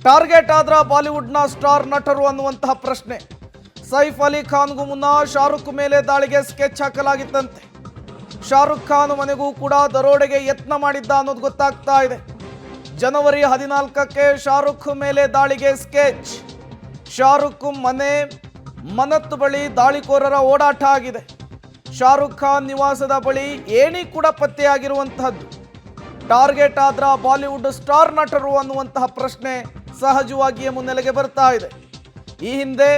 Target ಆದ್ರ ಬಾಲಿವುಡ್ನ star ನಟರು ಅನ್ನುವಂತಹ ಪ್ರಶ್ನೆ. ಸೈಫ್ ಅಲಿ ಖಾನ್ಗೂ ಮುನ್ನ ಶಾರುಖ್ ಮೇಲೆ ದಾಳಿಗೆ ಸ್ಕೆಚ್ ಹಾಕಲಾಗಿತ್ತಂತೆ. ಶಾರುಖ್ ಖಾನ್ ಮನೆಗೂ ಕೂಡ ದರೋಡೆಗೆ ಯತ್ನ ಮಾಡಿದ್ದ ಅನ್ನೋದು ಗೊತ್ತಾಗ್ತಾ ಇದೆ. ಜನವರಿ 14ಕ್ಕೆ ಶಾರುಖ್ ಮೇಲೆ ದಾಳಿಗೆ ಸ್ಕೆಚ್. ಶಾರುಖ್ ಮನೆ ಮನತ್ ಬಳಿ ದಾಳಿಕೋರರ ಓಡಾಟ ಆಗಿದೆ. ಶಾರುಖ್ ಖಾನ್ ನಿವಾಸದ ಬಳಿ ಏಣಿ ಕೂಡ ಪತ್ತೆಯಾಗಿರುವಂತಹದ್ದು. ಟಾರ್ಗೆಟ್ ಆದ್ರ ಬಾಲಿವುಡ್ ಸ್ಟಾರ್ ನಟರು ಅನ್ನುವಂತಹ ಪ್ರಶ್ನೆ ಸಹಜವಾಗಿಯೇ ಮುನ್ನೆಲೆಗೆ ಬರ್ತಾ ಇದೆ. ಈ ಹಿಂದೆ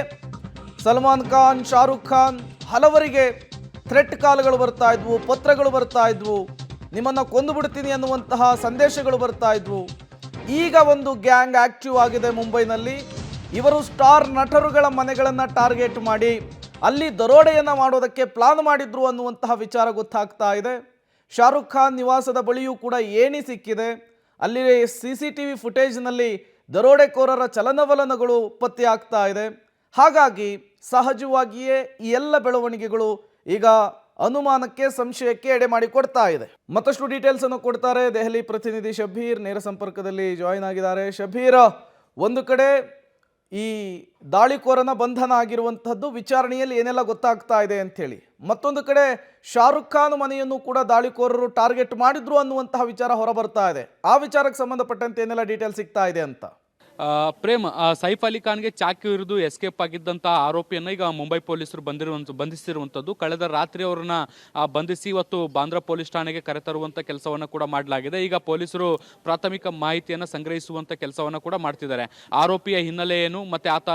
ಸಲ್ಮಾನ್ ಖಾನ್, ಶಾರುಖ್ ಖಾನ್ ಹಲವರಿಗೆ ಥ್ರೆಟ್ ಕಾಲ್ಗಳು ಬರ್ತಾ ಇದ್ವು, ಪತ್ರಗಳು ಬರ್ತಾ ಇದ್ವು, ನಿಮ್ಮನ್ನು ಕೊಂದು ಬಿಡ್ತೀನಿ ಅನ್ನುವಂತಹ ಸಂದೇಶಗಳು ಬರ್ತಾ ಇದ್ವು. ಈಗ ಒಂದು ಗ್ಯಾಂಗ್ ಆಕ್ಟಿವ್ ಆಗಿದೆ ಮುಂಬೈನಲ್ಲಿ. ಇವರು ಸ್ಟಾರ್ ನಟರುಗಳ ಮನೆಗಳನ್ನು ಟಾರ್ಗೆಟ್ ಮಾಡಿ ಅಲ್ಲಿ ದರೋಡೆಯನ್ನು ಮಾಡೋದಕ್ಕೆ ಪ್ಲಾನ್ ಮಾಡಿದ್ರು ಅನ್ನುವಂತಹ ವಿಚಾರ ಗೊತ್ತಾಗ್ತಾ ಇದೆ. ಶಾರುಖ್ ಖಾನ್ ನಿವಾಸದ ಬಳಿಯೂ ಕೂಡ ಏಣಿ ಸಿಕ್ಕಿದೆ. ಅಲ್ಲಿ CCTV ಫುಟೇಜ್ನಲ್ಲಿ ದರೋಡೆಕೋರರ ಚಲನವಲನಗಳು ಪತ್ತೆಯಾಗ್ತಾ ಇದೆ. ಹಾಗಾಗಿ ಸಹಜವಾಗಿಯೇ ಈ ಎಲ್ಲ ಬೆಳವಣಿಗೆಗಳು ಈಗ ಅನುಮಾನಕ್ಕೆ, ಸಂಶಯಕ್ಕೆ ಎಡೆ ಮಾಡಿ ಕೊಡ್ತಾ ಇದೆ. ಮತ್ತಷ್ಟು ಡೀಟೇಲ್ಸ್ ಅನ್ನು ಕೊಡ್ತಾರೆ ದೆಹಲಿ ಪ್ರತಿನಿಧಿ ಶಬೀರ್, ನೇರ ಸಂಪರ್ಕದಲ್ಲಿ ಜಾಯಿನ್ ಆಗಿದ್ದಾರೆ. ಶಬೀರ್, ಒಂದು ಕಡೆ ಈ ದಾಳಿಕೋರನ ಬಂಧನ ಆಗಿರುವಂತಹದ್ದು, ವಿಚಾರಣೆಯಲ್ಲಿ ಏನೆಲ್ಲ ಗೊತ್ತಾಗ್ತಾ ಇದೆ ಅಂತ ಹೇಳಿ, ಮತ್ತೊಂದು ಕಡೆ ಶಾರುಖ್ ಖಾನ್ ಮನೆಯನ್ನು ಕೂಡ ದಾಳಿಕೋರರು ಟಾರ್ಗೆಟ್ ಮಾಡಿದ್ರು ಅನ್ನುವಂತಹ ವಿಚಾರ ಹೊರಬರ್ತಾ ಇದೆ. ಆ ವಿಚಾರಕ್ಕೆ ಸಂಬಂಧಪಟ್ಟಂತೆ ಏನೆಲ್ಲ ಡೀಟೇಲ್ಸ್ ಸಿಗ್ತಾ ಇದೆ ಅಂತ? ಪ್ರೇಮ್, ಸೈಫ್ ಅಲಿ ಖಾನ್ಗೆ ಚಾಕು ಇರಿದು ಎಸ್ಕೇಪ್ ಆಗಿದ್ದಂತಹ ಆರೋಪಿಯನ್ನು ಈಗ ಮುಂಬೈ ಪೊಲೀಸರು ಬಂಧಿಸಿರುವಂಥದ್ದು. ಕಳೆದ ರಾತ್ರಿ ಅವರನ್ನ ಬಂಧಿಸಿ ಇವತ್ತು ಬಾಂದ್ರಾ ಪೊಲೀಸ್ ಠಾಣೆಗೆ ಕರೆತರುವಂಥ ಕೆಲಸವನ್ನು ಕೂಡ ಮಾಡಲಾಗಿದೆ. ಈಗ ಪೊಲೀಸರು ಪ್ರಾಥಮಿಕ ಮಾಹಿತಿಯನ್ನು ಸಂಗ್ರಹಿಸುವಂಥ ಕೆಲಸವನ್ನು ಕೂಡ ಮಾಡ್ತಿದ್ದಾರೆ. ಆರೋಪಿಯ ಹಿನ್ನೆಲೆ ಏನು, ಮತ್ತೆ ಆತ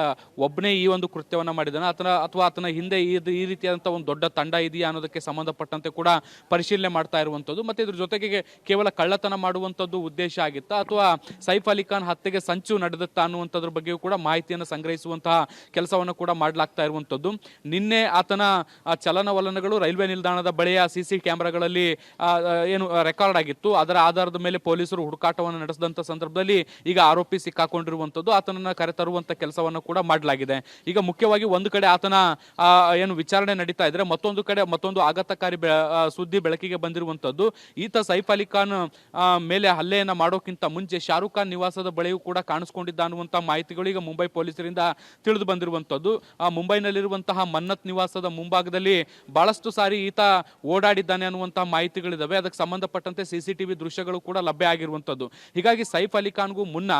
ಒಬ್ಬನೇ ಈ ಒಂದು ಕೃತ್ಯವನ್ನು ಮಾಡಿದ್ದಾನೆ ಅಥವಾ ಆತನ ಹಿಂದೆ ಈ ರೀತಿಯಾದಂಥ ಒಂದು ದೊಡ್ಡ ತಂಡ ಇದೆಯಾ ಅನ್ನೋದಕ್ಕೆ ಸಂಬಂಧಪಟ್ಟಂತೆ ಕೂಡ ಪರಿಶೀಲನೆ ಮಾಡ್ತಾ ಇರುವಂಥದ್ದು. ಮತ್ತೆ ಇದ್ರ ಜೊತೆಗೆ ಕೇವಲ ಕಳ್ಳತನ ಮಾಡುವಂಥದ್ದು ಉದ್ದೇಶ ಆಗಿತ್ತಾ ಅಥವಾ ಸೈಫ್ ಅಲಿ ಖಾನ್ ಹತ್ಯೆಗೆ ಸಂಚು ನಡೆದತ್ತಾ ಅನ್ನುವಂಥದ್ರ ಬಗ್ಗೆಯೂ ಕೂಡ ಮಾಹಿತಿಯನ್ನು ಸಂಗ್ರಹಿಸುವಂತಹ ಕೆಲಸವನ್ನು ಕೂಡ ಮಾಡಲಾಗ್ತಾ ಇರುವಂಥದ್ದು. ನಿನ್ನೆ ಆತನ ಚಲನವಲನಗಳು ರೈಲ್ವೆ ನಿಲ್ದಾಣದ ಬಳಿಯ CC ಕ್ಯಾಮೆರಾಗಳಲ್ಲಿ ಏನು ರೆಕಾರ್ಡ್ ಆಗಿತ್ತು. ಅದರ ಆಧಾರದ ಮೇಲೆ ಪೊಲೀಸರು ಹುಡುಕಾಟವನ್ನು ನಡೆಸಿದಂಥ ಸಂದರ್ಭದಲ್ಲಿ ಈಗ ಆರೋಪಿ ಸಿಕ್ಕಾಕೊಂಡಿರುವಂಥದ್ದು. ಆತನನ್ನು ಕರೆತರುವಂಥ ಕೆಲಸವನ್ನು ಕೂಡ ಮಾಡಲಾಗಿದೆ. ಈಗ ಮುಖ್ಯವಾಗಿ ಒಂದು ಕಡೆ ಆತನ ಏನು ವಿಚಾರಣೆ ನಡೀತಾ ಇದ್ರೆ, ಮತ್ತೊಂದು ಕಡೆ ಮತ್ತೊಂದು ಆಘಾತಕಾರಿ ಸುದ್ದಿ ಬೆಳಕಿಗೆ ಬಂದಿರುವಂಥದ್ದು. ಈತ ಸೈಫ್ ಅಲಿ ಖಾನ್ ಮೇಲೆ ಹಲ್ಲೆಯನ್ನು ಮಾಡೋಕ್ಕಿಂತ ಮುಂಚೆ ಶಾರುಖ್ ಖಾನ್ ನಿವಾಸದ ಬಳಿಯೂ ಕೂಡ ಕಾಣಿಸ್ಕೊಂಡಿದ್ದ ಅನ್ನುವಂಥ ಮಾಹಿತಿಗಳು ಈಗ ಮುಂಬೈ ಪೊಲೀಸರಿಂದ ತಿಳಿದು ಬಂದಿರುವಂಥದ್ದು. ಮುಂಬೈನಲ್ಲಿರುವಂತಹ ಮನ್ನತ್ ನಿವಾಸದ ಮುಂಭಾಗದಲ್ಲಿ ಬಹಳಷ್ಟು ಸಾರಿ ಈತ ಓಡಾಡಿದ್ದಾನೆ ಅನ್ನುವಂತಹ ಮಾಹಿತಿಗಳಿದಾವೆ. ಅದಕ್ಕೆ ಸಂಬಂಧಪಟ್ಟಂತೆ CCTV ದೃಶ್ಯಗಳು ಕೂಡ ಲಭ್ಯ ಆಗಿರುವಂಥದ್ದು. ಹೀಗಾಗಿ ಸೈಫ್ ಅಲಿ ಖಾನ್ಗೂ ಮುನ್ನ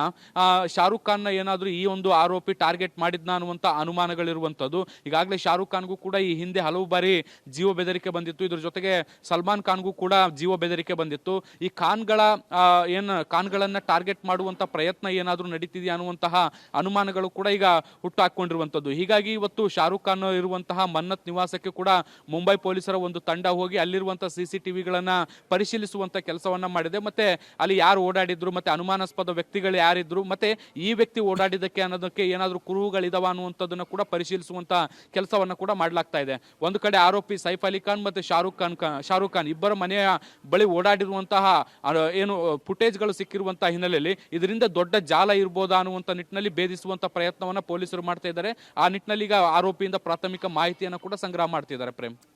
ಶಾರುಖ್ ಖಾನ್ನ ಏನಾದರೂ ಈ ಒಂದು ಆರೋಪಿ ಟಾರ್ಗೆಟ್ ಮಾಡಿದ್ನ ಅನ್ನುವಂಥ ಅನುಮಾನಗಳಿರುವಂಥದ್ದು. ಈಗಾಗಲೇ ಶಾರುಖ್ ಖಾನ್ಗೂ ಕೂಡ ಈ ಹಿಂದೆ ಹಲವು ಬಾರಿ ಜೀವ ಬೆದರಿಕೆ ಬಂದಿತ್ತು. ಇದ್ರ ಜೊತೆಗೆ ಸಲ್ಮಾನ್ ಖಾನ್ಗೂ ಕೂಡ ಜೀವ ಬೆದರಿಕೆ ಬಂದಿತ್ತು. ಈ ಖಾನ್ಗಳನ್ನ ಟಾರ್ಗೆಟ್ ಮಾಡುವಂಥ ಪ್ರಯತ್ನ ಏನಾದರೂ ನಡೀತಿದೆಯಾ ಅನ್ನುವಂತಹ ಅನುಮಾನಗಳು ಕೂಡ ಈಗ ಹುಟ್ಟು ಹಾಕೊಂಡಿರುವಂಥದ್ದು. ಹೀಗಾಗಿ ಇವತ್ತು ಶಾರುಖ್ ಖಾನ್ ಇರುವಂತಹ ಮನ್ನತ್ ನಿವಾಸಕ್ಕೆ ಕೂಡ ಮುಂಬೈ ಪೊಲೀಸರ ಒಂದು ತಂಡ ಹೋಗಿ ಅಲ್ಲಿರುವಂತಹ CCTVಗಳನ್ನ ಪರಿಶೀಲಿಸುವಂತ ಕೆಲಸವನ್ನ ಮಾಡಿದೆ. ಮತ್ತೆ ಅಲ್ಲಿ ಯಾರು ಓಡಾಡಿದ್ರು, ಮತ್ತೆ ಅನುಮಾನಾಸ್ಪದ ವ್ಯಕ್ತಿಗಳು ಯಾರಿದ್ರು, ಮತ್ತೆ ಈ ವ್ಯಕ್ತಿ ಓಡಾಡಿದ್ದಕ್ಕೆ ಅನ್ನೋದಕ್ಕೆ ಏನಾದರೂ ಕುರುಹುಗಳಿದಾವ ಅನ್ನುವಂಥದ್ದನ್ನ ಕೂಡ ಪರಿಶೀಲಿಸುವಂತ ಕೆಲಸವನ್ನ ಕೂಡ ಮಾಡಲಾಗ್ತಾ ಇದೆ. ಒಂದು ಕಡೆ ಆರೋಪಿ ಸೈಫ್ ಅಲಿ ಖಾನ್ ಮತ್ತೆ ಶಾರುಖ್ ಖಾನ್ ಇಬ್ಬರ ಮನೆಯ ಬಳಿ ಓಡಾಡಿರುವಂತಹ ಏನು ಫುಟೇಜ್ಗಳು ಸಿಕ್ಕಿರುವಂತಹ ಹಿನ್ನೆಲೆಯಲ್ಲಿ ಇದರಿಂದ ದೊಡ್ಡ ಜಾಲ ಇರ್ಬೋದಾ ಅನ್ನುವಂಥ ನಿಟ್ಟಿನಲ್ಲಿ ಭೇದಿಸುವಂತ ಪ್ರಯತ್ನವನ್ನ ಪೊಲೀಸರು ಮಾಡ್ತಾ ಇದ್ದಾರೆ. ಆ ನಿಟ್ಟಿನಲ್ಲಿ ಈಗ ಆರೋಪಿಯಿಂದ ಪ್ರಾಥಮಿಕ ಮಾಹಿತಿಯನ್ನು ಕೂಡ ಸಂಗ್ರಹ ಮಾಡ್ತಿದ್ದಾರೆ. ಪ್ರೇಮ್.